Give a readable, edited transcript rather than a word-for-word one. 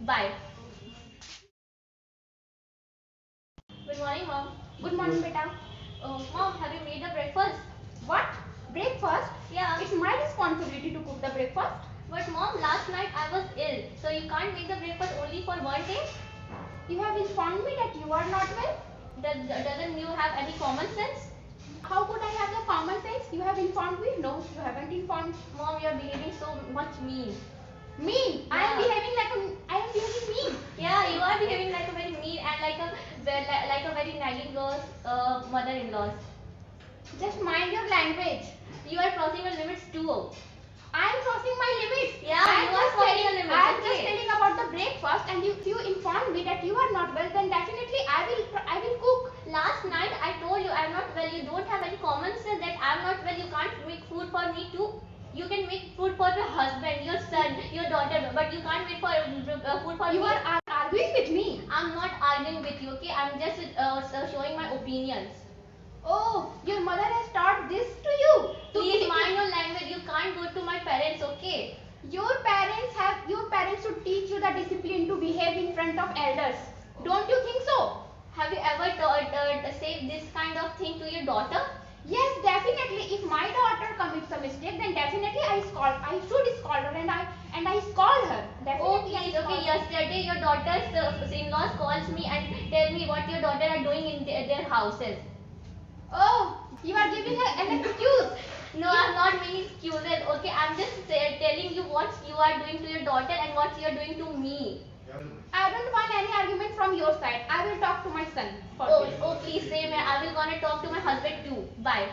Bye. Good morning, mom. Good morning, beta. Mom, have you made the breakfast? What? Breakfast? Yeah. It's my responsibility to cook the breakfast. But mom, last night I was ill, so you can't make the breakfast only for one day? You have informed me that you are not well. Doesn't you have any common sense? How could I have the common sense? You have informed me? No, you haven't informed. Mom, you are behaving so much mean. Mean? Yeah. I am behaving mean. Yeah, you are behaving like a very mean and like a very nagging girl's mother-in-law. Just mind your language. You are crossing your limits too. I am crossing my limits. Yeah, you are crossing your limits. I am just Okay. telling about the breakfast, and if you inform me that you are not well, then definitely I will cook. Last night I told you I'm not well. You don't have any common sense that I'm not well. You can't make food for me too. You can make food for your husband, your son, your daughter, but you can't make food for You me. are arguing with me. I'm not arguing with you, okay? I'm just showing my opinions. Oh, your mother has taught this to you. Please mind your language. You can't go to my parents, okay? Your parents should teach you the discipline to behave in front of elders. Don't you think so? Have you ever said this kind of thing to your daughter? Yes, definitely. If my daughter commits a mistake, then definitely I should scold her, and I scold her. Oh, Definitely. please. Okay, yesterday your daughter's in-laws calls me and tell me what your daughter are doing in their houses. Oh, you are giving her an excuse. No, I'm not making excuses. Okay, I'm just telling you what you are doing to your daughter and what you are doing to me. I don't want any argument from your side. I will talk to my son. Oh, please say me. I will gonna talk to my husband too. Bye.